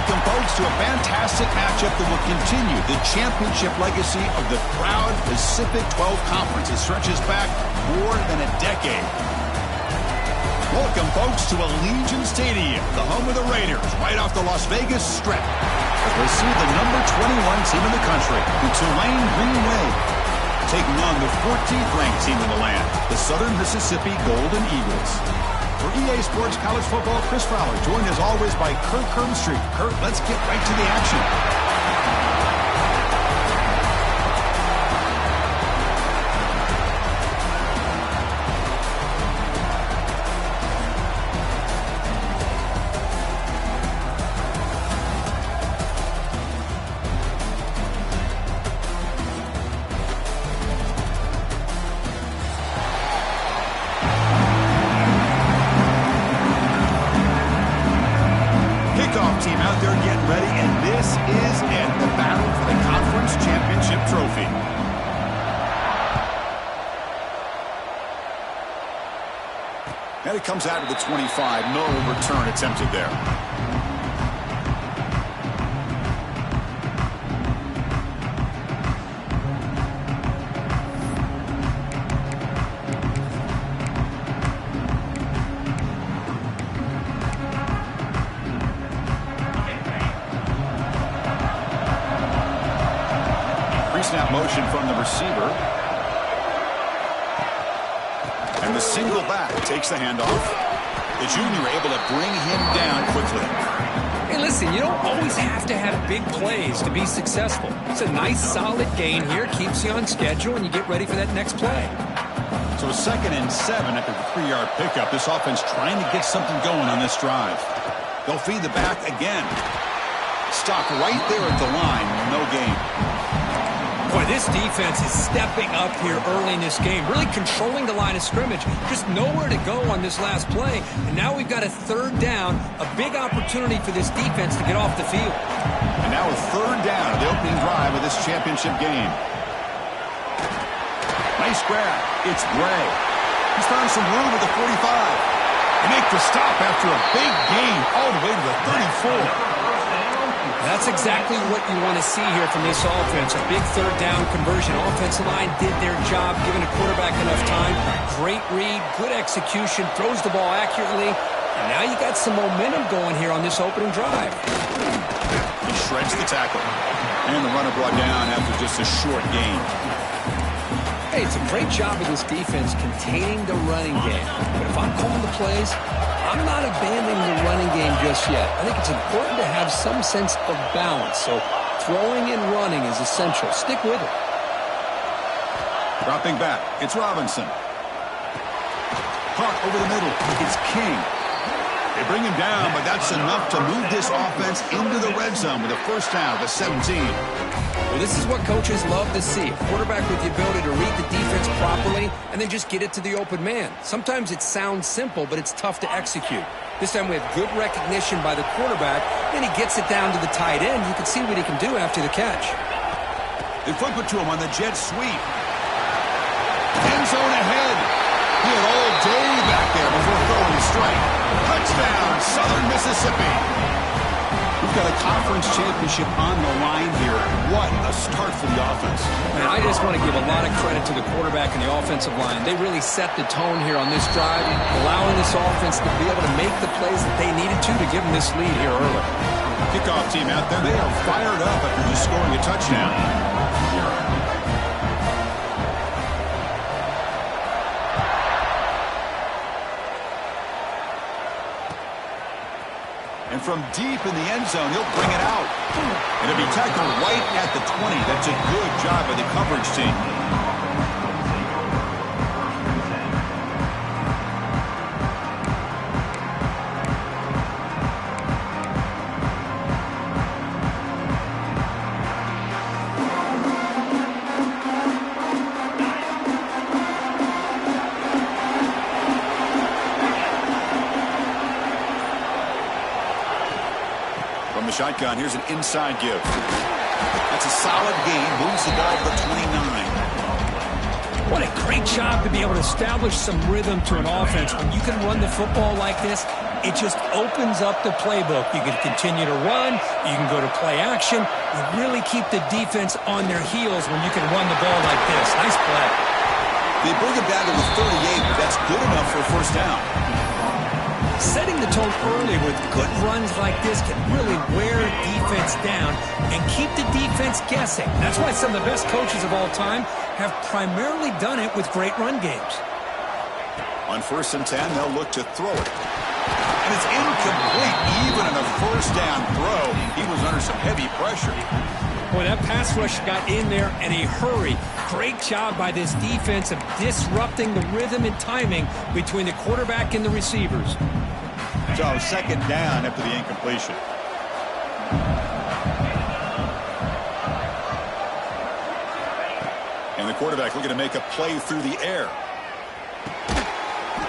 Welcome, folks, to a fantastic matchup that will continue the championship legacy of the proud Pacific 12 Conference. It stretches back more than a decade. Welcome, folks, to Allegiant Stadium, the home of the Raiders, right off the Las Vegas Strip, as we see the number 21 team in the country, the Tulane Green Wave, taking on the 14th ranked team in the land, the Southern Mississippi Golden Eagles. For EA Sports College Football, Chris Fowler, joined as always by Kurt Kirkstreet. Kurt, let's get right to the action. Team out there getting ready, and this is it, the battle for the conference championship trophy. And it comes out of the 25. No return attempted there. Snap motion from the receiver. And the single back takes the handoff. The junior able to bring him down quickly. Hey, listen, you don't always have to have big plays to be successful. It's a nice, solid gain here. Keeps you on schedule, and you get ready for that next play. So a 2nd and 7 after the 3-yard pickup. This offense trying to get something going on this drive. They'll feed the back again. Stop right there at the line. No gain. Boy, this defense is stepping up here early in this game, really controlling the line of scrimmage. Just nowhere to go on this last play. And now we've got a 3rd down, a big opportunity for this defense to get off the field. And now a 3rd down of the opening drive of this championship game. Nice grab. It's Gray. He's found some room at the 45. They make the stop after a big gain all the way to the 34. That's exactly what you want to see here from this offense. A big 3rd down conversion. Offensive line did their job, giving a quarterback enough time. Great read, good execution, throws the ball accurately. And now you got some momentum going here on this opening drive. He shreds the tackle. And the runner brought down after just a short gain. Hey, it's a great job of this defense containing the running game. But if I'm calling the plays, I'm not abandoning the running game just yet. I think it's important to have some sense of balance. So throwing and running is essential. Stick with it. Dropping back, it's Robinson. Caught over the middle, it's King. They bring him down, but that's enough to move this offense into the red zone with a 1st down to 17. Well, this is what coaches love to see. A quarterback with the ability to read the defense properly and then just get it to the open man. Sometimes it sounds simple, but it's tough to execute. This time we have good recognition by the quarterback. Then he gets it down to the tight end. You can see what he can do after the catch. They flip it to him on the jet sweep. End zone ahead. He had all day back there before throwing a strike. Touchdown, Southern Mississippi. We've got a conference championship on the line here. What a start for the offense. Man, I just want to give a lot of credit to the quarterback and the offensive line. They really set the tone here on this drive, allowing this offense to be able to make the plays that they needed to give them this lead here early. Kickoff team out there, they are fired up after just scoring a touchdown. And from deep in the end zone, he'll bring it out. And it'll be tackled right at the 20. That's a good job by the coverage team. From the shotgun, here's an inside give. That's a solid gain. Moves the ball to the 29. What a great job to be able to establish some rhythm to an offense. When you can run the football like this, it just opens up the playbook. You can continue to run. You can go to play action. You really keep the defense on their heels when you can run the ball like this. Nice play. They bring it down to the 38. That's good enough for a first down. Setting the tone early with good runs like this can really wear defense down and keep the defense guessing. That's why some of the best coaches of all time have primarily done it with great run games. On 1st and 10, they'll look to throw it. And it's incomplete. Even on a first down throw, he was under some heavy pressure. Boy, that pass rush got in there in a hurry. Great job by this defense of disrupting the rhythm and timing between the quarterback and the receivers. So 2nd down after the incompletion. And the quarterback looking to make a play through the air.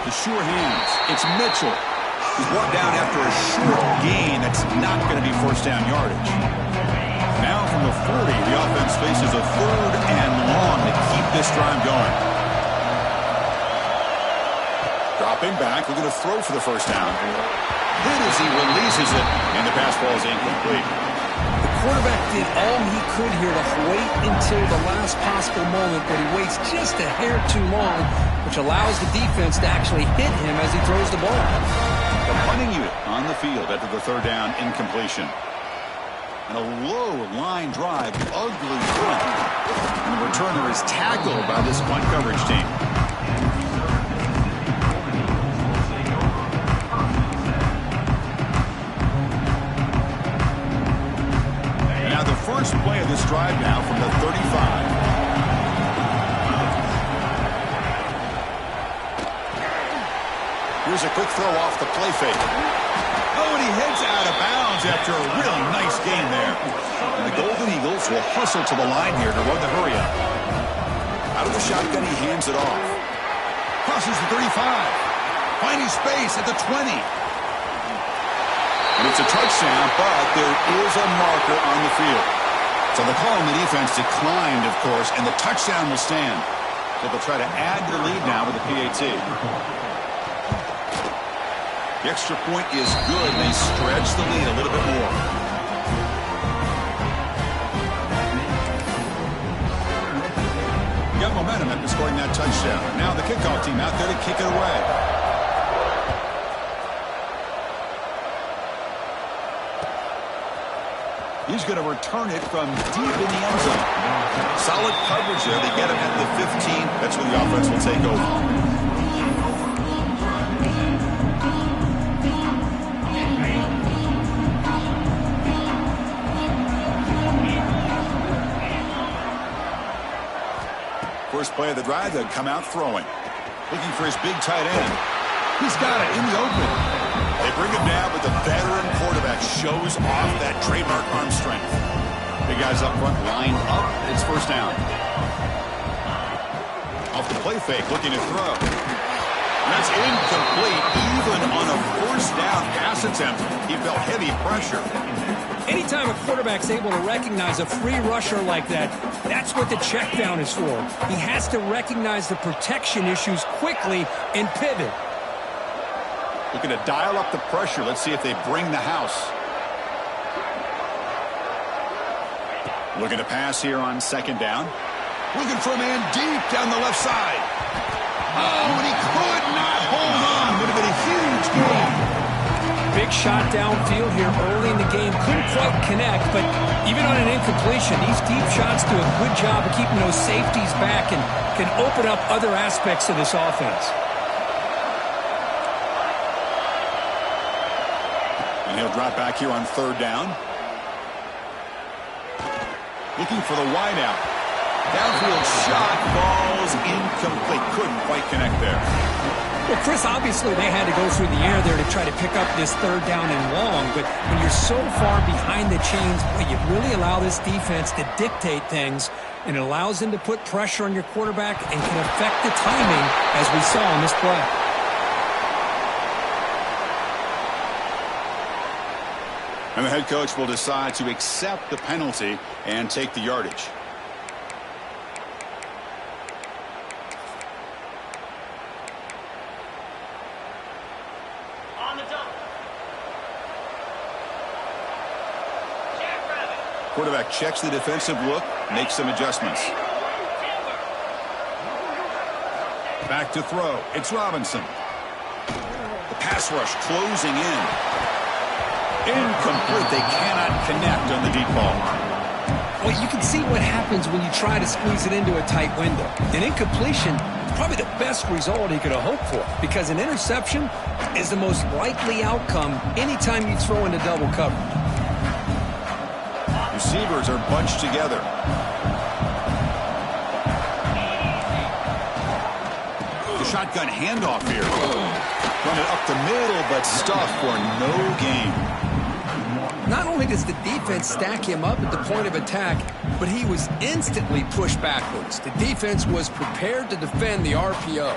The sure hands. It's Mitchell. He's brought down after a short gain. That's not going to be first down yardage. Now from the 40, the offense faces a 3rd and long to keep this drive going. Dropping back, looking to throw for the first down. Hit as he releases it, and the pass ball is incomplete. The quarterback did all he could here to wait until the last possible moment, but he waits just a hair too long, which allows the defense to actually hit him as he throws the ball. The punting unit on the field after the 3rd down incompletion. And a low line drive, ugly punt. And the returner is tackled by this punt coverage team. And now the first play of this drive now from the 35. Here's a quick throw off the play fake. Oh, and he heads out of bounds after a really nice gain there. And the Golden Eagles will hustle to the line here to run the hurry up. Out of the shotgun, he hands it off. Crosses the 35. Finding space at the 20. And it's a touchdown, but there is a marker on the field. So the call on the defense declined, of course, and the touchdown will stand. So they'll try to add to the lead now with the PAT. The extra point is good. They stretch the lead a little bit more. Got momentum after scoring that touchdown. Now the kickoff team out there to kick it away. He's going to return it from deep in the end zone. Solid coverage there. They get him at the 15. That's where the offense will take over. First play of the drive, they'll come out throwing. Looking for his big tight end. He's got it in the open. They bring him down, but the veteran quarterback shows off that trademark arm strength. Big guys up front lined up. It's first down. Off the play fake, looking to throw. And that's incomplete. Even on a first down pass attempt, he felt heavy pressure. Anytime a quarterback's able to recognize a free rusher like that, that's what the check down is for. He has to recognize the protection issues quickly and pivot. Looking to dial up the pressure. Let's see if they bring the house. Looking to pass here on 2nd down. Looking for a man deep down the left side. Oh, and he could not hold on. Would have been a huge gain. Big shot downfield here early in the game. Couldn't quite connect, but even on an incompletion, these deep shots do a good job of keeping those safeties back and can open up other aspects of this offense. And he'll drop back here on 3rd down. Looking for the wideout. Downfield shot falls incomplete. Couldn't quite connect there. Well, Chris, obviously they had to go through the air there to try to pick up this 3rd down and long, but when you're so far behind the chains, boy, you really allow this defense to dictate things, and it allows them to put pressure on your quarterback and can affect the timing, as we saw on this play. And the head coach will decide to accept the penalty and take the yardage. Quarterback checks the defensive look, makes some adjustments. Back to throw. It's Robinson. The pass rush closing in. Incomplete. They cannot connect on the deep ball. Well, you can see what happens when you try to squeeze it into a tight window. An incompletion is probably the best result he could have hoped for, because an interception is the most likely outcome anytime you throw into double coverage. Receivers are bunched together. The shotgun handoff here. Run it up the middle, but stuffed for no gain. Not only does the defense stack him up at the point of attack, but he was instantly pushed backwards. The defense was prepared to defend the RPO.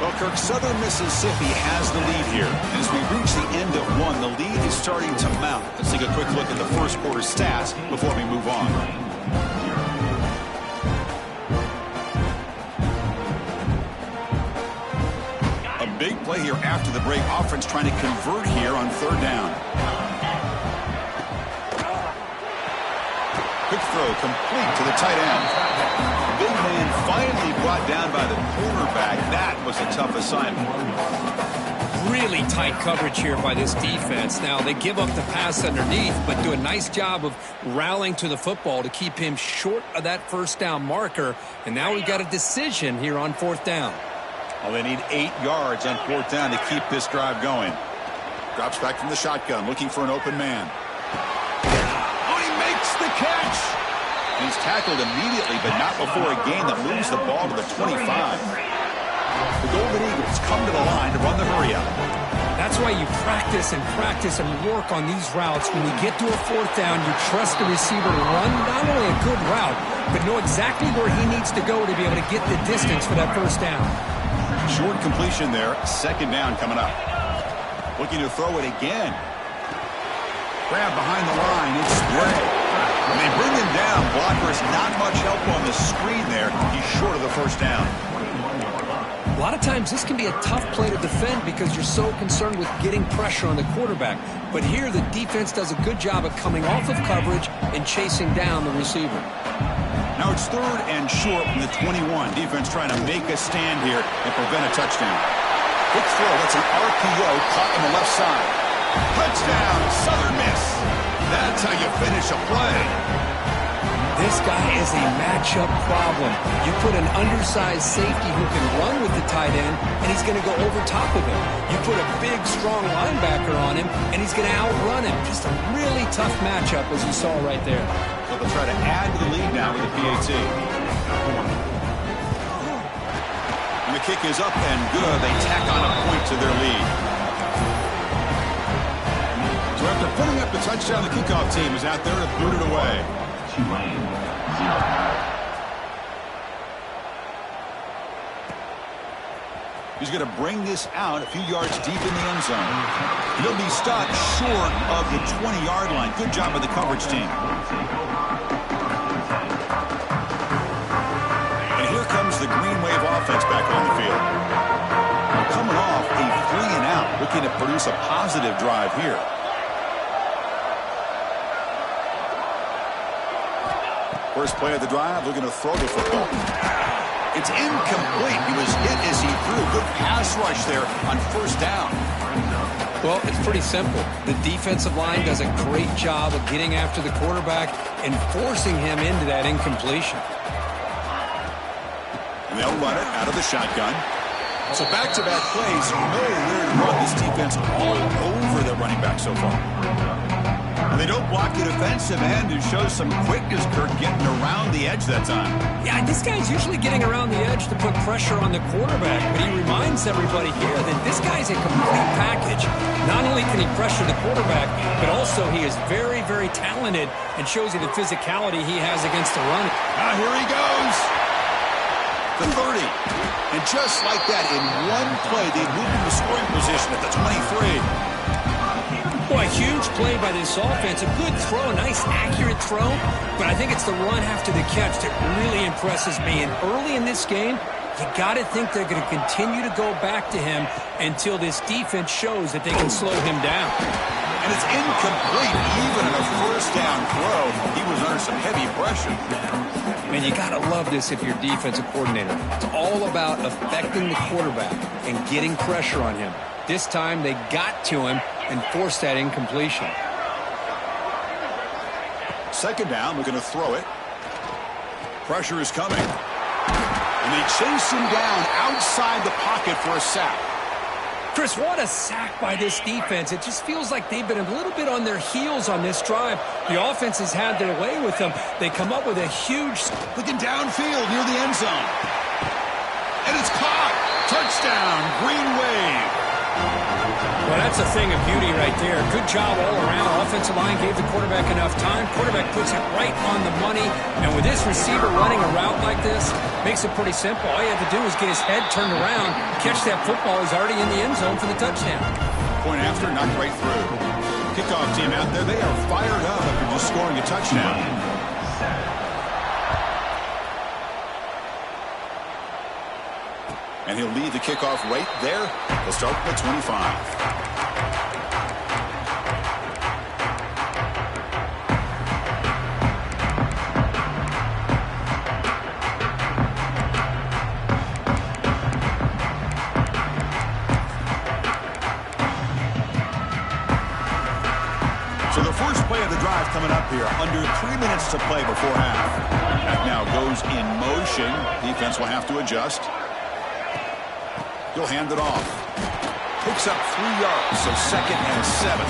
Well, Kirk, Southern Mississippi has the lead here. And as we reach the end of one, the lead is starting to mount. Let's take a quick look at the first quarter stats before we move on. Big play here after the break. Offense trying to convert here on third down. Quick throw complete to the tight end. Big man finally brought down by the cornerback. That was a tough assignment. Really tight coverage here by this defense. Now, they give up the pass underneath, but do a nice job of rallying to the football to keep him short of that first down marker. And now we've got a decision here on fourth down. Well, they need 8 yards on fourth down to keep this drive going. Drops back from the shotgun, looking for an open man. Oh, he makes the catch! He's tackled immediately, but not before a gain that moves the ball to the 25. The Golden Eagles come to the line to run the hurry-up. That's why you practice and work on these routes. When you get to a fourth down, you trust the receiver to run not only a good route, but know exactly where he needs to go to be able to get the distance for that first down. Short completion there. Second down coming up. Looking to throw it again. Grab behind the line. It's Spray. When they bring him down, blockers not much help on the screen there. He's short of the first down. A lot of times this can be a tough play to defend because you're so concerned with getting pressure on the quarterback. But here the defense does a good job of coming off of coverage and chasing down the receiver. Now it's third and short from the 21. Defense trying to make a stand here and prevent a touchdown. Quick throw. That's an RPO caught on the left side. Touchdown, Southern Miss. That's how you finish a play. This guy is a matchup problem. You put an undersized safety who can run with the tight end, and he's going to go over top of him. You put a big, strong linebacker on him, and he's going to outrun him. Just a really tough matchup, as you saw right there. So they'll try to add to the lead now with the PAT. And the kick is up and good. They tack on a point to their lead. So after putting up the touchdown, the kickoff team is out there to boot it away. He's going to bring this out a few yards deep in the end zone. He'll be stopped short of the 20-yard line. Good job of the coverage team. And here comes the Green Wave offense back on the field. Coming off a 3-and-out, looking to produce a positive drive here. First play of the drive, looking to throw the football. It's incomplete. He was hit as he threw. Good pass rush there on first down. Well, it's pretty simple. The defensive line does a great job of getting after the quarterback and forcing him into that incompletion. And they'll run it out of the shotgun. So back-to-back plays, you know where to run. This defense all over the running back so far. And they don't block the defensive end, who shows some quickness, Kirk, getting around the edge that time. Yeah, this guy's usually getting around the edge to put pressure on the quarterback, but he reminds everybody here that this guy's a complete package. Not only can he pressure the quarterback, but also he is very, very talented and shows you the physicality he has against the run. Now here he goes. The 30. And just like that, in one play, they moved him to scoring position at the 23. Well, a huge play by this offense. A good throw, a nice accurate throw. But I think it's the run after the catch that really impresses me. And early in this game, you got to think they're going to continue to go back to him until this defense shows that they can slow him down. And it's incomplete. Even in a first down throw, he was under some heavy pressure. Man, you got to love this if you're defensive coordinator. It's all about affecting the quarterback and getting pressure on him. This time they got to him and forced that incompletion. Second down, we're going to throw it. Pressure is coming. And they chase him down outside the pocket for a sack. Chris, what a sack by this defense. It just feels like they've been a little bit on their heels on this drive. The offense has had their way with them. They come up with a huge... Looking downfield near the end zone. And it's caught. Touchdown, Green Wave. Well, that's a thing of beauty right there. Good job all around. Offensive line gave the quarterback enough time. Quarterback puts it right on the money. And with this receiver running a route like this, makes it pretty simple. All you have to do is get his head turned around, catch that football. He's already in the end zone for the touchdown. Point after, knocked right through. Kickoff team out there, they are fired up after just scoring a touchdown. And he'll lead the kickoff right there. They'll start at 25. So the first play of the drive coming up here. Under 3 minutes to play before half. That now goes in motion. Defense will have to adjust. He'll hand it off. Picks up 3 yards, so 2nd and 7.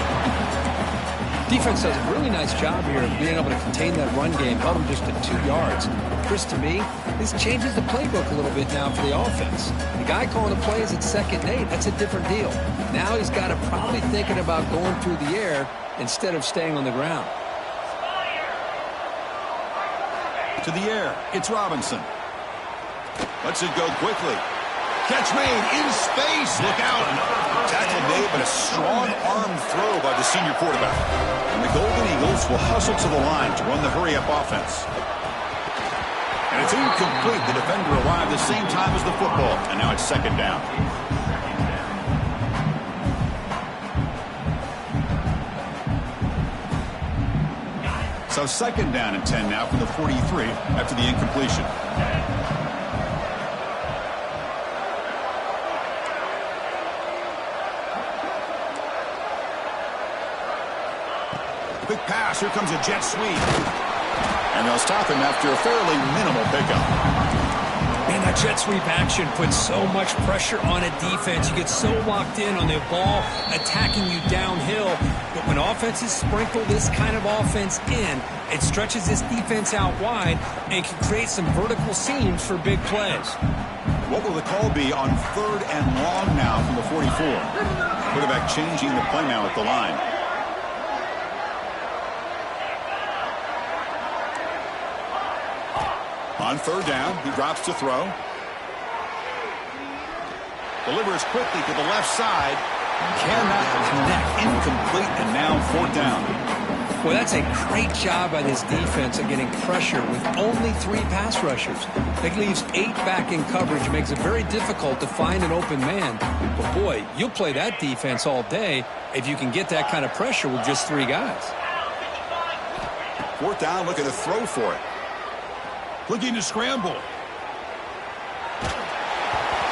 Defense does a really nice job here of being able to contain that run game, held him just to 2 yards. Chris, to me, this changes the playbook a little bit now for the offense. The guy calling the plays at 2nd and 8, that's a different deal. Now he's got to probably thinking about going through the air instead of staying on the ground. To the air, it's Robinson. Lets it go quickly. Catch made in space. Look out. Tackle made, but a strong arm throw by the senior quarterback. And the Golden Eagles will hustle to the line to run the hurry-up offense. And it's incomplete. The defender arrived the same time as the football, and now it's 2nd down. So 2nd down and 10 now from the 43 after the incompletion. Quick pass. Here comes a jet sweep. And they'll stop him after a fairly minimal pickup. Man, that jet sweep action puts so much pressure on a defense. You get so locked in on the ball attacking you downhill. But when offenses sprinkle this kind of offense in, it stretches this defense out wide and can create some vertical seams for big plays. What will the call be on 3rd and long now from the 44? Quarterback changing the play now at the line. On 3rd down, he drops to throw. Delivers quickly to the left side. Cannot connect. Incomplete, and now 4th down. Well, that's a great job by this defense of getting pressure with only 3 pass rushers. That leaves 8 back in coverage. Makes it very difficult to find an open man. But, boy, you'll play that defense all day if you can get that kind of pressure with just 3 guys. 4th down, looking to throw for it. Looking to scramble.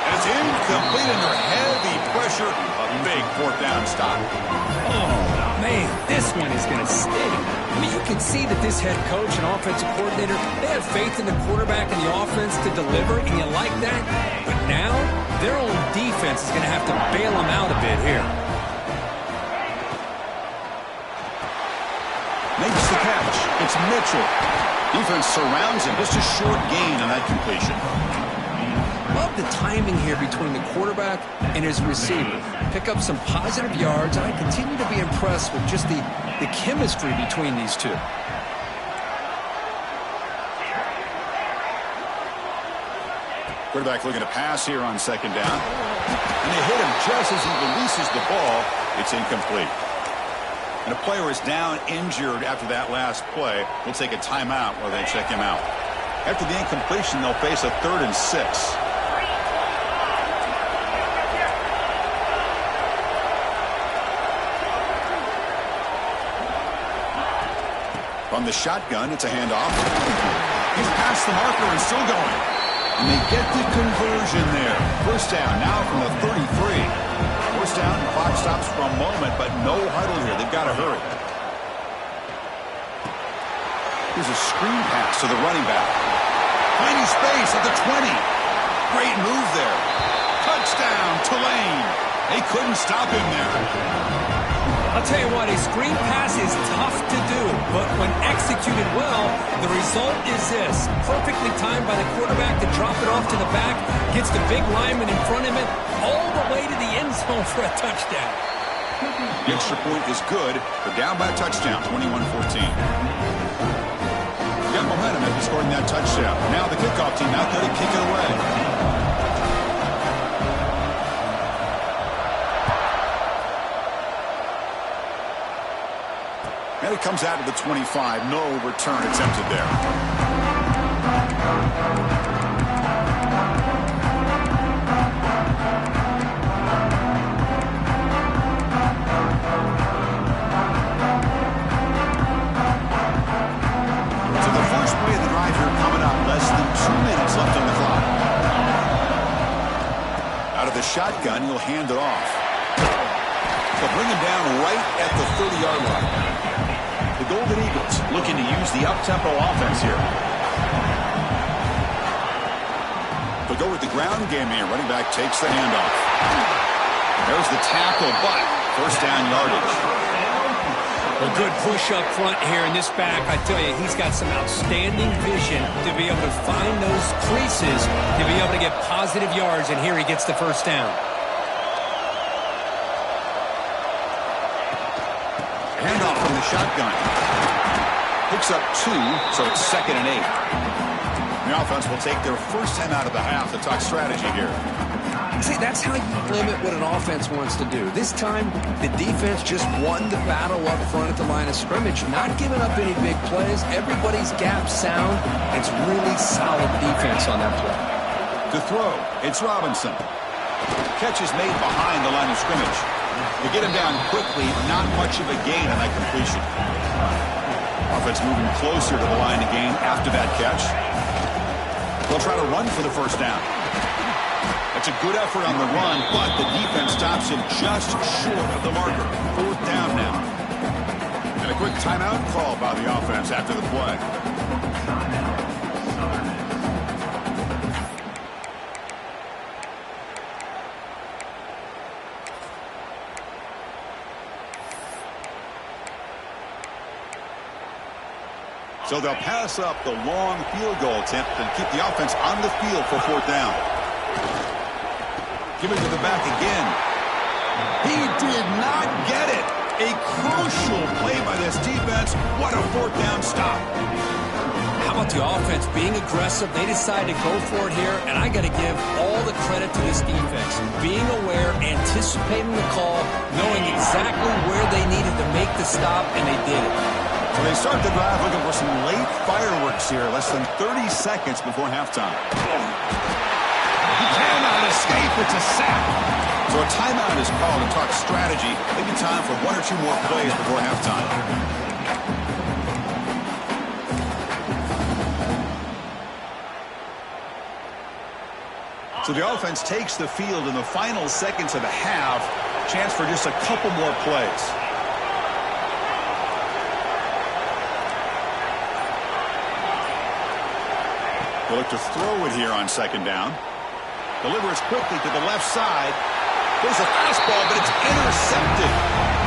And it's incomplete under heavy pressure. A big 4th down stop. Oh, man, this one is going to sting. I mean, you can see that this head coach and offensive coordinator, they have faith in the quarterback and the offense to deliver, and you like that. But now, their own defense is going to have to bail them out a bit here. Makes the catch. It's Mitchell. Defense surrounds him. Just a short gain on that completion. Love the timing here between the quarterback and his receiver. Pick up some positive yards, and I continue to be impressed with just the chemistry between these two. Quarterback looking to pass here on 2nd down. And they hit him just as he releases the ball. It's incomplete. And a player is down injured after that last play. We'll take a timeout while they check him out. After the incompletion, they'll face a 3rd and 6. From the shotgun, it's a handoff. He's past the marker and still going. And they get the conversion there. First down now from the 33. First down, the clock stops for a moment, but no huddle here. They've got to hurry. Here's a screen pass to the running back. Finding space at the 20. Great move there. Touchdown, Tulane. They couldn't stop him there. I'll tell you what, a screen pass is tough to do, but when executed well, the result is this. Perfectly timed by the quarterback to drop it off to the back, gets the big lineman in front of him, all the way to the end zone for a touchdown. The extra point is good. They're down by a touchdown, 21-14. Got momentum after scoring that touchdown. Now the kickoff team out there to kick it away. And it comes out to the 25. No return attempted there. So the first play of the drive here coming up. Less than 2 minutes left on the clock. Out of the shotgun, he'll hand it off. They'll bring him down right at the 30-yard line. The Golden Eagles looking to use the up-tempo offense here. They'll go with the ground game here. Running back takes the handoff. There's the tackle, but first down yardage. A good push up front here in this back. I tell you, he's got some outstanding vision to be able to find those creases, to be able to get positive yards, and here he gets the first down. Handoff from the shotgun. Picks up 2, so it's 2nd and 8. The offense will take their first time out of the half to talk strategy here. See, that's how you limit what an offense wants to do. This time, the defense just won the battle up front at the line of scrimmage, not giving up any big plays. Everybody's gap sound. It's really solid defense on that play. To throw, it's Robinson. Catch is made behind the line of scrimmage. They get him down quickly, not much of a gain on that completion. Offense moving closer to the line of gain after that catch. They'll try to run for the first down. That's a good effort on the run, but the defense stops him just short of the marker. 4th down now. And a quick timeout call by the offense after the play. So they'll pass up the long field goal attempt and keep the offense on the field for 4th down. Give it to the back again. He did not get it. A crucial play by this defense. What a 4th down stop. How about the offense being aggressive? They decided to go for it here, and I got to give all the credit to this defense. Being aware, anticipating the call, knowing exactly where they needed to make the stop, and they did it. So they start the drive looking for some late fireworks here, less than 30 seconds before halftime. He cannot escape. It's a sack. So a timeout is called to talk strategy. Maybe time for 1 or 2 more plays before halftime. So the offense takes the field in the final seconds of the half. Chance for just a couple more plays. They'll look to throw it here on 2nd down. Delivers quickly to the left side. There's a fastball, but it's intercepted.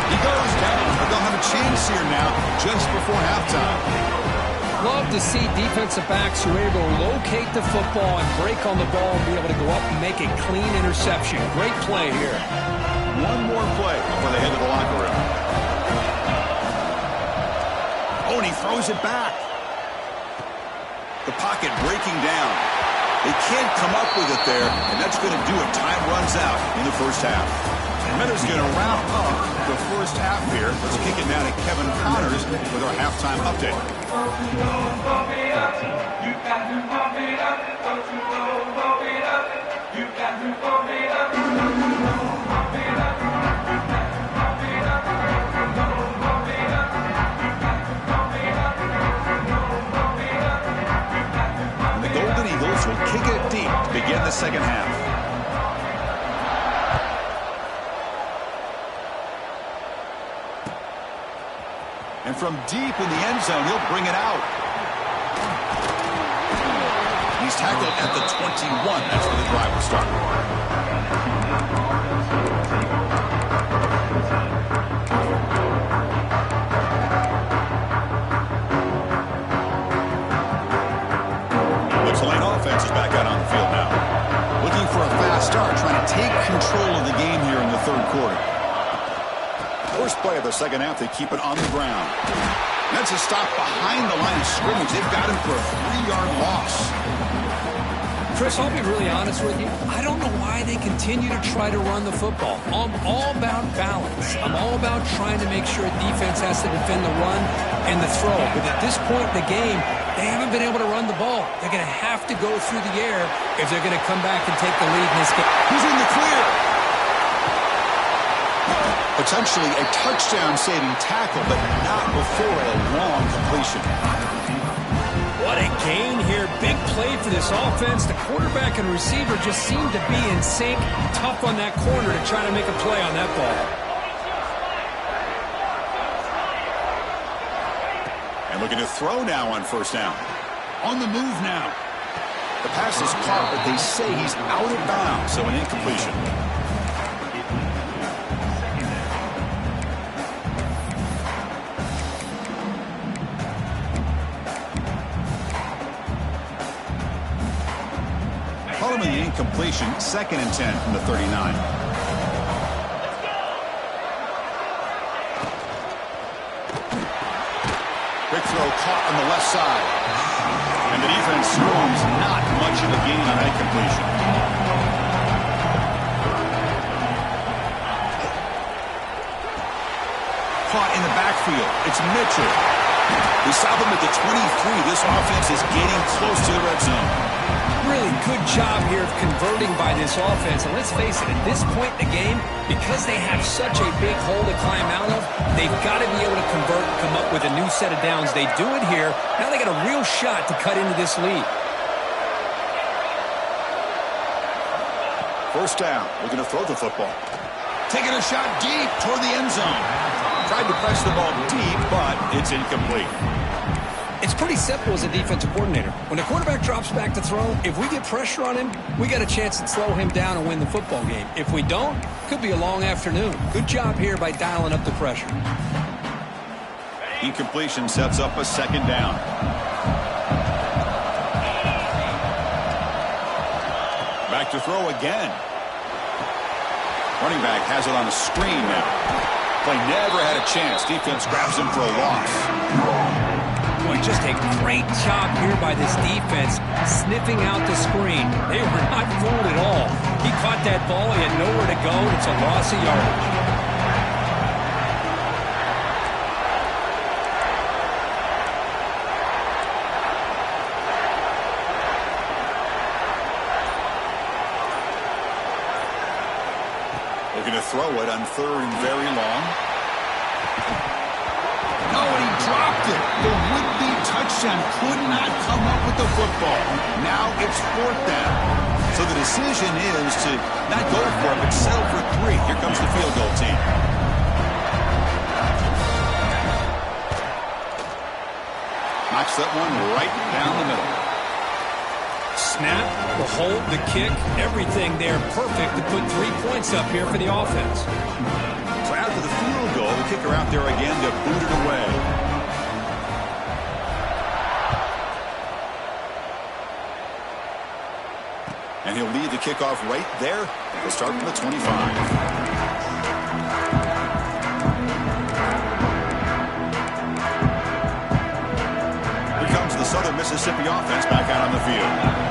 He goes down, but they'll have a chance here now just before halftime. Love to see defensive backs who are able to locate the football and break on the ball and be able to go up and make a clean interception. Great play here. 1 more play before they head to the locker room. Oh, and he throws it back. The pocket breaking down. They can't come up with it there, and that's going to do it. Time runs out in the first half. Minutes going to wrap up the first half here. Let's kick it now to Kevin Connors with our halftime update. And the Golden Eagles will kick it deep to begin the second half. And from deep in the end zone, he'll bring it out. He's tackled at the 21. That's where the drive will start. The Tulane offense is back out on the field now. Looking for a fast start, trying to take control of the game here in the third quarter. First play of the second half, they keep it on the ground. That's a stop behind the line of scrimmage. They've got him for a 3-yard loss. Chris, I'll be really honest with you. I don't know why they continue to try to run the football. I'm all about balance. I'm all about trying to make sure defense has to defend the run and the throw. But at this point in the game, they haven't been able to run the ball. They're going to have to go through the air if they're going to come back and take the lead in this game. He's in the clear. Potentially a touchdown-saving tackle, but not before a long completion. What a gain here. Big play for this offense. The quarterback and receiver just seem to be in sync. Tough on that corner to try to make a play on that ball. And looking to throw now on first down. On the move now. The pass is caught, but they say he's out of bounds, so an incompletion. Following the incompletion, 2nd and 10 from the 39. Quick throw caught on the left side. And the defense swarms not much of a gain on that completion. Caught in the backfield. It's Mitchell. We saw them at the 23. This offense is getting close to the red zone. Really good job here of converting by this offense. And let's face it, at this point in the game, because they have such a big hole to climb out of, they've got to be able to convert and come up with a new set of downs. They do it here. Now they got a real shot to cut into this lead. First down. We're going to throw the football. Taking a shot deep toward the end zone. Tried to press the ball deep, but it's incomplete. It's pretty simple as a defensive coordinator. When the quarterback drops back to throw, if we get pressure on him, we got a chance to slow him down and win the football game. If we don't, could be a long afternoon. Good job here by dialing up the pressure. Incompletion sets up a second down. Back to throw again. Running back has it on a screen now. Play never had a chance. Defense grabs him for a loss. Boy, just a great job here by this defense, sniffing out the screen. They were not fooled at all. He caught that ball. He had nowhere to go. It's a loss of yardage. Looking to throw it on 3rd and very long. No, and he dropped it. The would-be touchdown could not come up with the football. Now it's 4th down. So the decision is to not go for it, but settle for 3. Here comes the field goal team. Knocks that one right down the middle. Snap, the hold, the kick, everything there perfect to put 3 points up here for the offense. So after the field goal, the kicker out there again to boot it away. And he'll lead the kickoff right there. He'll start from the 25. Here comes the Southern Mississippi offense back out on the field.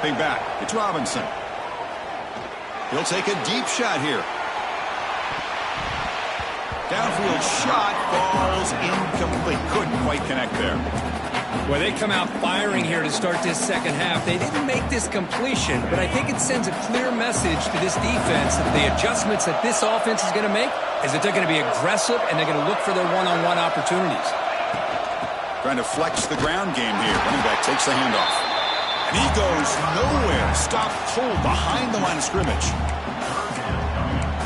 Dropping back. It's Robinson. He'll take a deep shot here. Downfield shot falls incomplete. Couldn't quite connect there. Well, they come out firing here to start this second half. They didn't make this completion, but I think it sends a clear message to this defense that the adjustments that this offense is going to make is that they're going to be aggressive and they're going to look for their one-on-one opportunities. Trying to flex the ground game here. Running back takes the handoff. And he goes nowhere. Stopped cold behind the line of scrimmage.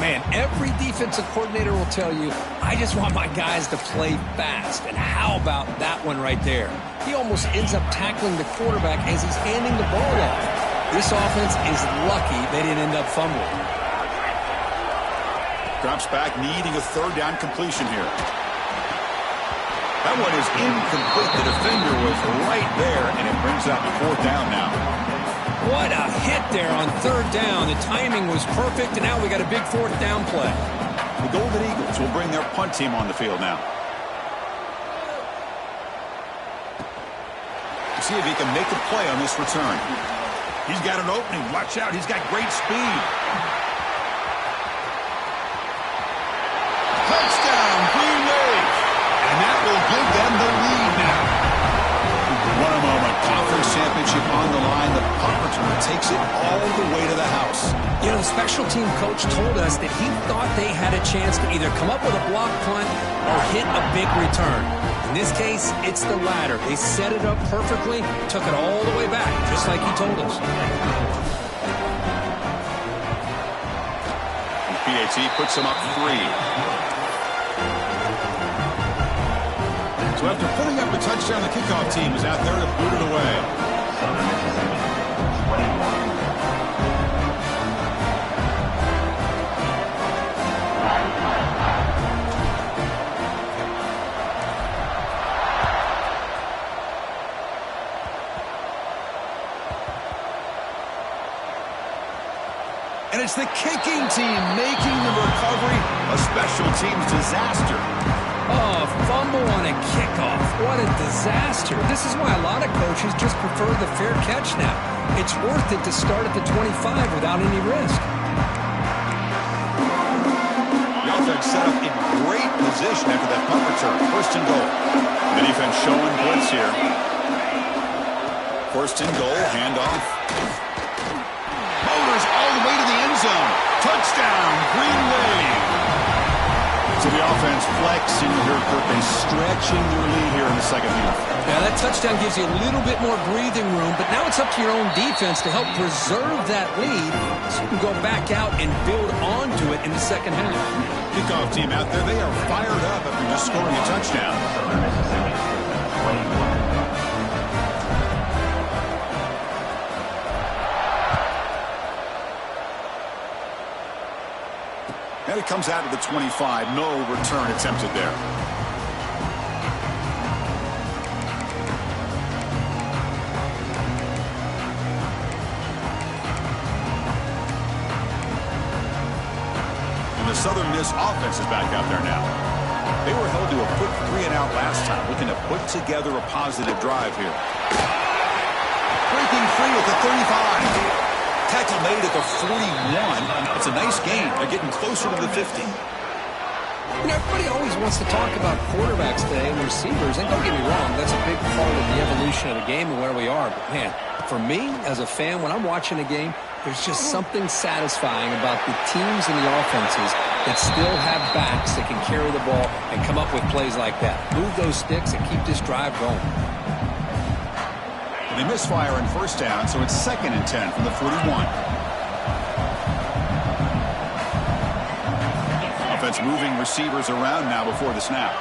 Man, every defensive coordinator will tell you, I just want my guys to play fast. And how about that one right there? He almost ends up tackling the quarterback as he's handing the ball off. This offense is lucky they didn't end up fumbling. Drops back, needing a third down completion here. That one is incomplete. The defender was right there, and it brings up fourth down now. What a hit there on third down. The timing was perfect, and now we got a big fourth down play. The Golden Eagles will bring their punt team on the field now. See if he can make a play on this return. He's got an opening. Watch out. He's got great speed. Touchdown, Green Wave. And that will give them the lead now. What a moment. Conference championship on the line. The punt return takes it all the way to the house. You know, the special team coach told us that he thought they had a chance to either come up with a block punt or hit a big return. In this case, it's the latter. They set it up perfectly, took it all the way back, just like he told us. And PAT puts them up 3. So after putting up a touchdown, the kickoff team is out there to boot it away. And it's the kicking team making the recovery a special teams disaster. Oh, fumble on a kickoff. What a disaster. This is why a lot of coaches just prefer the fair catch now. It's worth it to start at the 25 without any risk. The offense set up in great position after that punt return. First and goal. The defense showing blitz here. First and goal, handoff. Motors all the way to the end zone. Touchdown, Green Wave. So the offense flexing here, Kirk, stretching their lead here in the second half. Yeah, that touchdown gives you a little bit more breathing room, but now it's up to your own defense to help preserve that lead so you can go back out and build onto it in the second half. Kickoff team out there, they are fired up after just scoring a touchdown. And it comes out to the 25. No return attempted there. And the Southern Miss offense is back out there now. They were held to a quick 3-and-out last time, looking to put together a positive drive here. Breaking free at the 35. Tackle made at the 41. It's a nice gain. They're getting closer to the 50. You know, everybody always wants to talk about quarterbacks today and receivers, and don't get me wrong, that's a big part of the evolution of the game and where we are. But, man, for me, as a fan, when I'm watching a game, there's just something satisfying about the teams and the offenses that still have backs that can carry the ball and come up with plays like that. Move those sticks and keep this drive going. They misfire in first down, so it's 2nd and 10 from the 41. Offense moving receivers around now before the snap.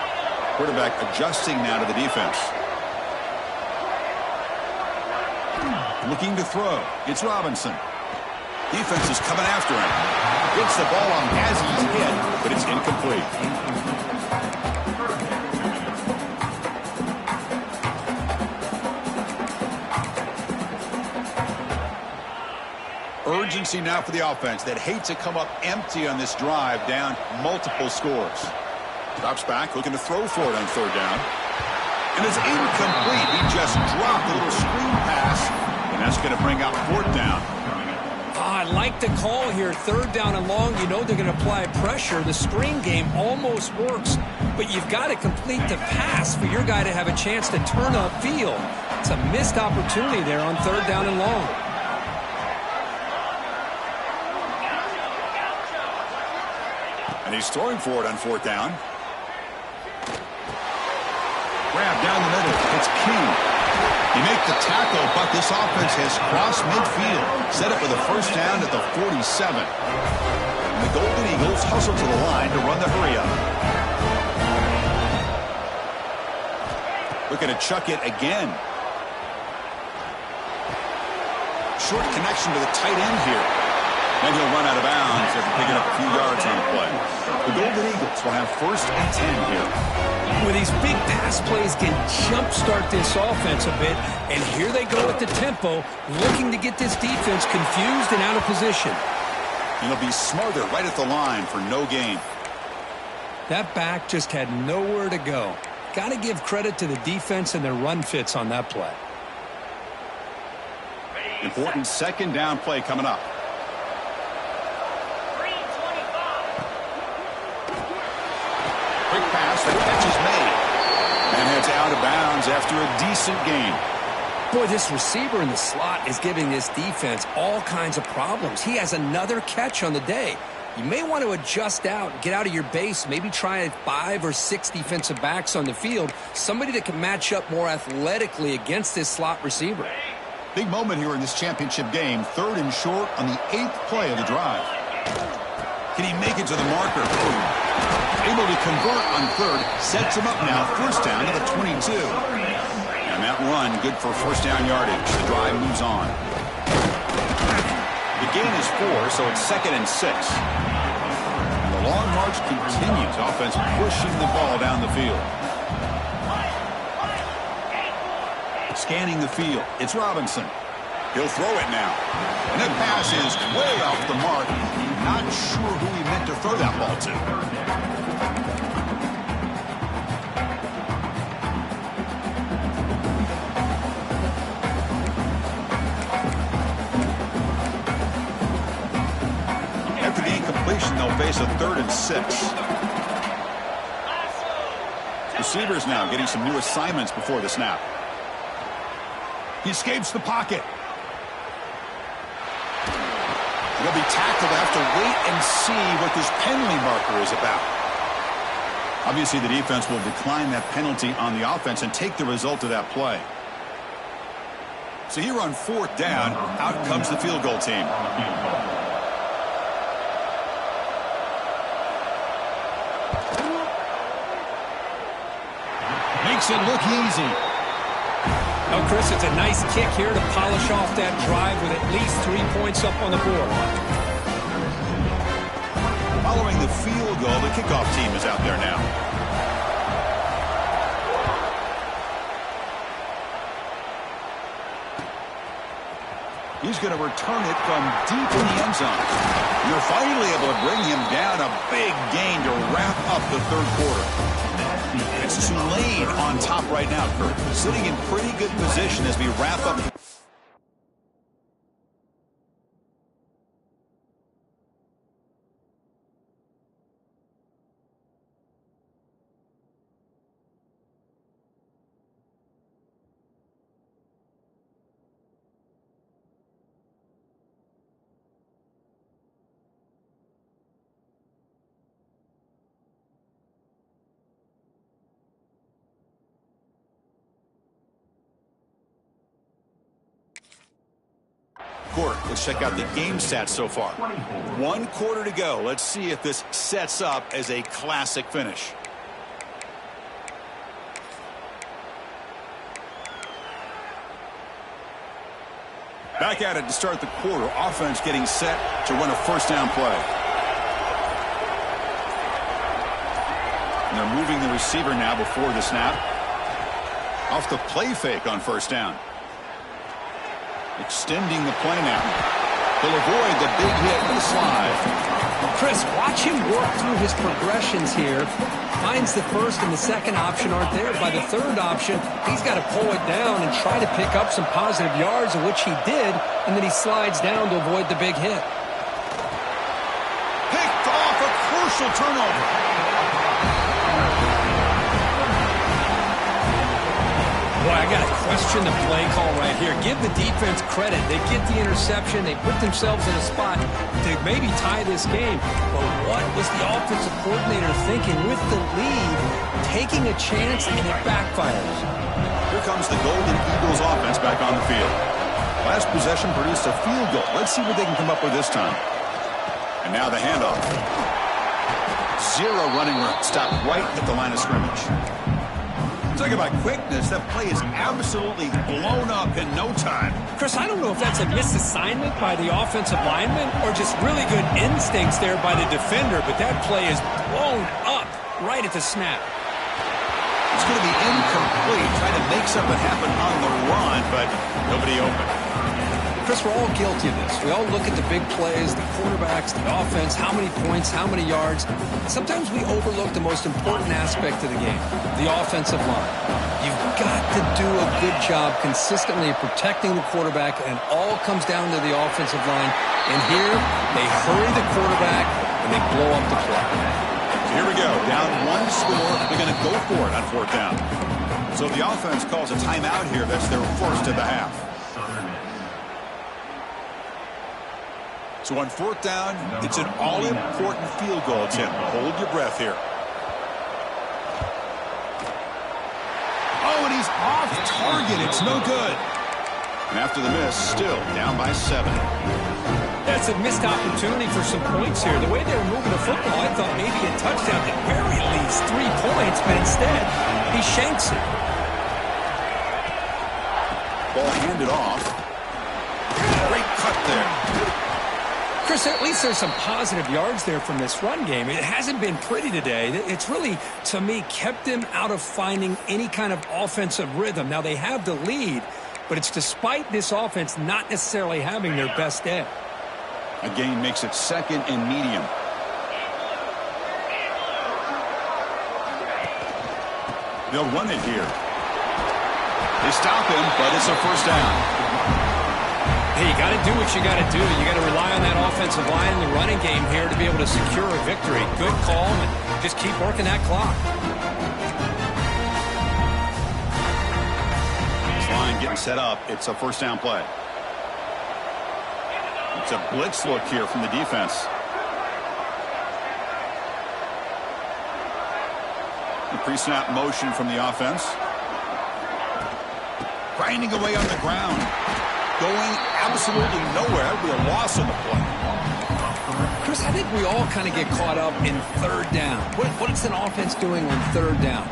Quarterback adjusting now to the defense. Looking to throw. It's Robinson. Defense is coming after him. Gets the ball on as he's hit, but it's incomplete. Urgency now for the offense that hate to come up empty on this drive, down multiple scores. Drops back, looking to throw for it on third down. And it's incomplete. He just dropped a little screen pass, And that's going to bring out 4th down. I like the call here. 3rd down and long. You know they're going to apply pressure. The screen game almost works, but you've got to complete the pass for your guy to have a chance to turn upfield. It's a missed opportunity there on 3rd down and long. And he's throwing for it on 4th down. Grab down the middle. It's King. He make the tackle, but this offense has crossed midfield. Set up with a 1st down at the 47. And the Golden Eagles hustle to the line to run the hurry up. Looking to chuck it again. Short connection to the tight end here. And he'll run out of bounds after picking up a few yards on the play. The Golden Eagles will have 1st and 10 here. Well, these big pass plays can jumpstart this offense a bit, and here they go at the tempo, looking to get this defense confused and out of position. And he'll be smarter right at the line for no gain. That back just had nowhere to go. Got to give credit to the defense and their run fits on that play. Important 2nd down play coming up. Quick pass, the catch is made. And heads out of bounds after a decent gain. Boy, this receiver in the slot is giving this defense all kinds of problems. He has another catch on the day. You may want to adjust out, get out of your base, maybe try 5 or 6 defensive backs on the field, somebody that can match up more athletically against this slot receiver. Big moment here in this championship game. 3rd and short on the 8th play of the drive. Can he make it to the marker? Able to convert on 3rd. Sets him up now. 1st down to the 22. And that run good for 1st down yardage. The drive moves on. The gain is 4, so it's 2nd and 6. And the long march continues. Offense pushing the ball down the field. Scanning the field. It's Robinson. He'll throw it now. And that pass is way off the mark. Not sure who he meant to throw that ball to. After the incompletion, they'll face a 3rd and 6. Receivers now getting some new assignments before the snap. He escapes the pocket. He'll be tackled. Have to wait and see what this penalty marker is about. Obviously, the defense will decline that penalty on the offense and take the result of that play. So here on 4th down, out comes the field goal team. Makes it look easy. Oh, Chris, it's a nice kick here to polish off that drive with at least 3 points up on the board. Following the field goal, the kickoff team is out there now. He's going to return it from deep in the end zone. You're finally able to bring him down. A big gain to wrap up the 3rd quarter. It's Tulane on top right now, Kurt. Sitting in pretty good position as we wrap up. Let's check out the game stats so far. 1 quarter to go. Let's see if this sets up as a classic finish. Back at it to start the quarter. Offense getting set to run a 1st down play. And they're moving the receiver now before the snap. Off the play fake on 1st down. Extending the play now. He'll avoid the big hit with the slide. Chris, watch him work through his progressions here. Finds the first and the second option aren't there. By the third option, he's got to pull it down and try to pick up some positive yards, of which he did, and then he slides down to avoid the big hit. Picked off, a crucial turnover. Boy, I got to question the play call right here. Give the defense credit. They get the interception. They put themselves in a spot to maybe tie this game. But what was the offensive coordinator thinking with the lead, taking a chance, and it backfires? Here comes the Golden Eagles offense back on the field. Last possession produced a field goal. Let's see what they can come up with this time. And now the handoff. Zero running room. Stop right at the line of scrimmage. Talk about quickness. That play is absolutely blown up in no time. Chris, I don't know if that's a misassignment by the offensive lineman or just really good instincts there by the defender, but that play is blown up right at the snap. It's going to be incomplete, trying to make something happen on the run, but nobody open. Chris, we're all guilty of this. We all look at the big plays, the quarterbacks, the offense, how many points, how many yards. Sometimes we overlook the most important aspect of the game, the offensive line. You've got to do a good job consistently of protecting the quarterback, and it all comes down to the offensive line. And here, they hurry the quarterback, and they blow up the play. So here we go. Down one score. They're going to go for it on fourth down. So the offense calls a timeout here. That's their first of the half. So on fourth down, it's an all-important field goal, Tim. Hold your breath here. Oh, and he's off target. It's no good. And after the miss, still down by 7. That's a missed opportunity for some points here. The way they were moving the football, I thought maybe a touchdown, at very least 3 points, but instead, he shanks it. Ball handed off. Great cut there. Chris, at least there's some positive yards there from this run game. It hasn't been pretty today. It's really, to me, kept them out of finding any kind of offensive rhythm. Now, they have the lead, but it's despite this offense not necessarily having their best day. A gain makes it second and medium. They'll run it here. They stop him, but it's a first down. Hey, you got to do what you got to do. You got to rely on that offensive line in the running game here to be able to secure a victory. Good call, and just keep working that clock. This line getting set up. It's a first down play. It's a blitz look here from the defense. The pre-snap motion from the offense. Grinding away on the ground. Going absolutely nowhere. That would be a loss on the play. Chris, I think we all kind of get caught up in third down. What is an offense doing on third down?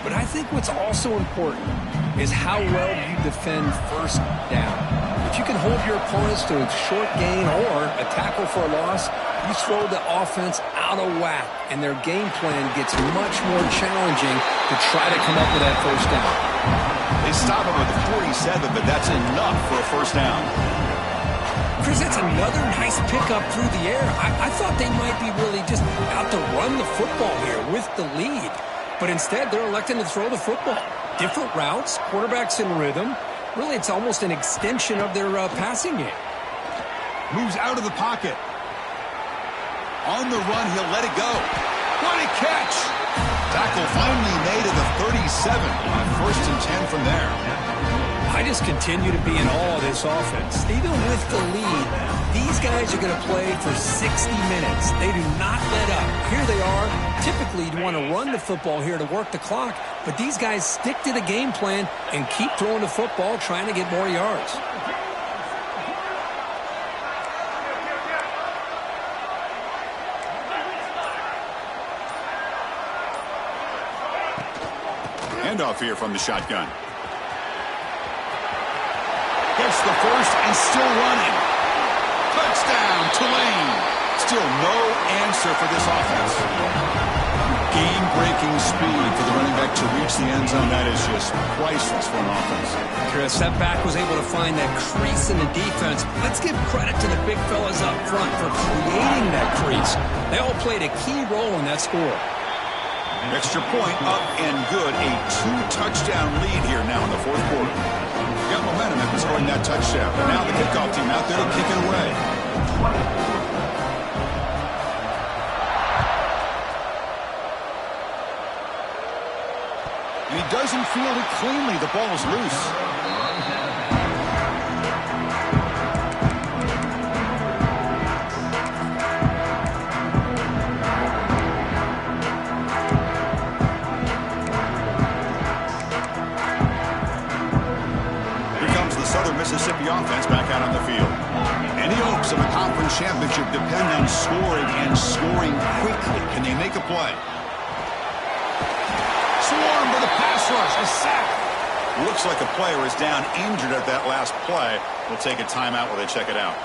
But I think what's also important is how well you defend first down. If you can hold your opponents to a short gain or a tackle for a loss, you throw the offense out of whack, and their game plan gets much more challenging to try to come up with that first down. They stop him with the 47, but that's enough for a first down. Chris, that's another nice pickup through the air. I thought they might be really just out to run the football here with the lead. But instead, they're electing to throw the football. Different routes, quarterbacks in rhythm. Really, it's almost an extension of their passing game. Moves out of the pocket. On the run, he'll let it go. What a catch! Tackle finally made at the 37 on first and 10 from there. I just continue to be in awe of this offense. Even with the lead, these guys are going to play for 60 minutes. They do not let up. Here they are. Typically, you'd want to run the football here to work the clock, but these guys stick to the game plan and keep throwing the football, trying to get more yards. Handoff here from the shotgun. Gets the first and still running. Touchdown, Tulane. Still no answer for this offense. Game-breaking speed for the running back to reach the end zone. That is just priceless for an offense. Chris, that back was able to find that crease in the defense. Let's give credit to the big fellas up front for creating that crease. They all played a key role in that score. Extra point up and good. A 2-touchdown lead here now in the fourth quarter. Got momentum after scoring that touchdown. But now the kickoff team out there to kick it away. And he doesn't field it cleanly. The ball is loose. Mississippi offense back out on the field. Any hopes of a conference championship depend on scoring and scoring quickly. Can they make a play? Swarm for the pass rush. A sack. Looks like a player is down injured at that last play. We'll take a timeout while they check it out.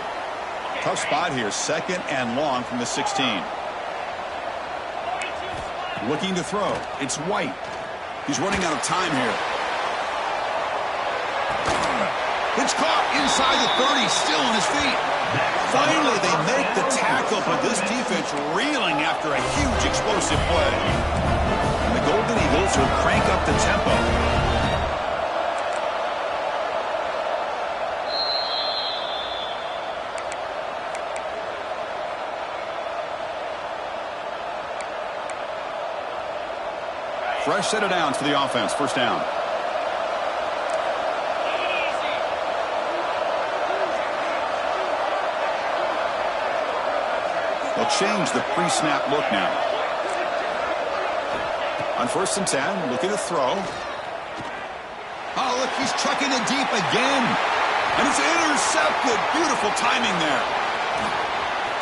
Tough spot here. 2nd and long from the 16. Looking to throw. It's White. He's running out of time here. It's caught inside the 30, still on his feet. Finally, they make the tackle, but this defense reeling after a huge explosive play. And the Golden Eagles will crank up the tempo. Fresh set of downs for the offense. First down. They'll change the pre-snap look now. On 1st and 10, looking to throw. Oh, look, he's chucking it deep again. And it's intercepted. Beautiful timing there.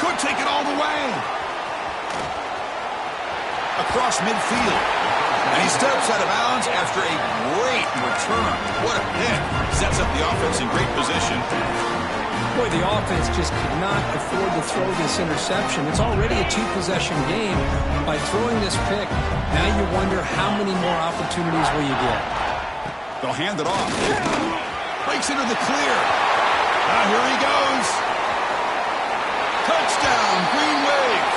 Could take it all the way. Across midfield. And he steps out of bounds after a great return. What a pick. Sets up the offense in great position. Boy, the offense just could not afford to throw this interception. It's already a 2-possession game. By throwing this pick, now you wonder how many more opportunities will you get. They'll hand it off. Breaks into the clear. Here he goes. Touchdown, Green Wave.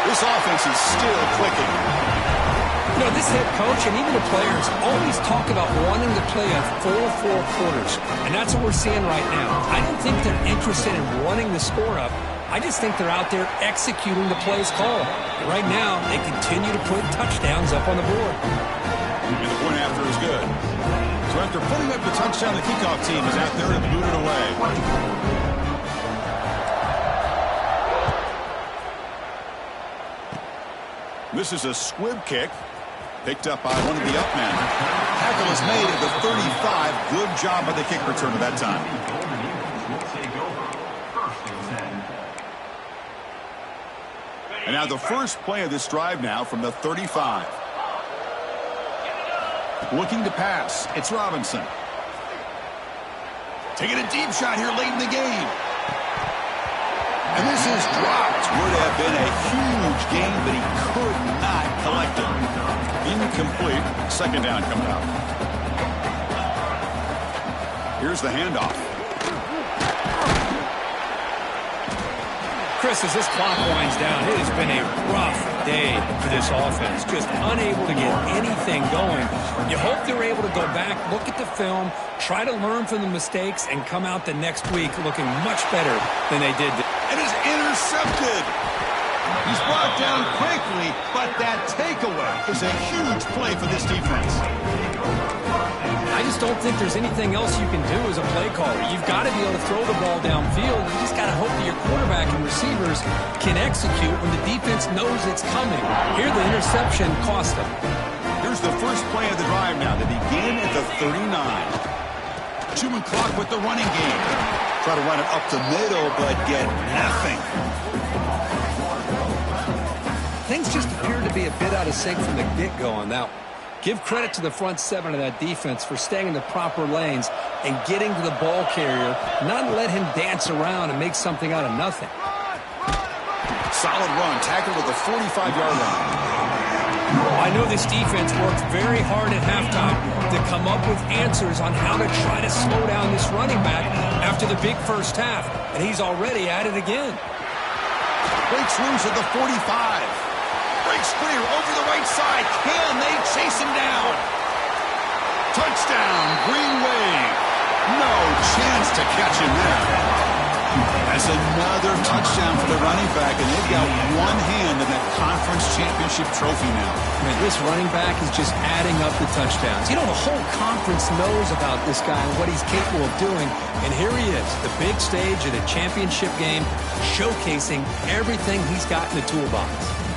This offense is still clicking. You know, this head coach and even the players always talk about wanting to play a full 4 quarters. And that's what we're seeing right now. I don't think they're interested in running the score up. I just think they're out there executing the plays called. And right now, they continue to put touchdowns up on the board. And the point after is good. So after putting up the touchdown, the kickoff team is out there to boot it away. This is a squib kick. Picked up by one of the up men. Tackle is made at the 35. Good job by the kick return at that time. And now the first play of this drive now from the 35. Looking to pass. It's Robinson. Taking a deep shot here late in the game. And this is dropped. Would have been a huge gain, but he could not collect it. Incomplete. 2nd down coming up. Here's the handoff. Chris, as this clock winds down, it has been a rough day for this offense. Just unable to get anything going. You hope they're able to go back, look at the film, try to learn from the mistakes, and come out the next week looking much better than they did. It is intercepted. He's brought down quickly, but that takeaway is a huge play for this defense. I just don't think there's anything else you can do as a play caller. You've got to be able to throw the ball downfield. You just got to hope that your quarterback and receivers can execute when the defense knows it's coming. Here, the interception cost them. Here's the first play of the drive now. They begin at the 39. 2-man clock with the running game. Try to run it up the middle, but get nothing. Things just appear to be a bit out of sync from the get-go on that one. Give credit to the front 7 of that defense for staying in the proper lanes and getting to the ball carrier, not let him dance around and make something out of nothing. Solid run, tackled at the 45-yard line. I know this defense worked very hard at halftime to come up with answers on how to try to slow down this running back after the big first half, and he's already at it again. Breaks loose at the 45. Breaks clear over the right side. Can they chase him down? Touchdown, Green Wave. No chance to catch him there. That's another touchdown for the running back, and they've got one hand in that conference championship trophy now. Man, this running back is just adding up the touchdowns. You know, the whole conference knows about this guy and what he's capable of doing, and here he is, the big stage of the championship game, showcasing everything he's got in the toolbox.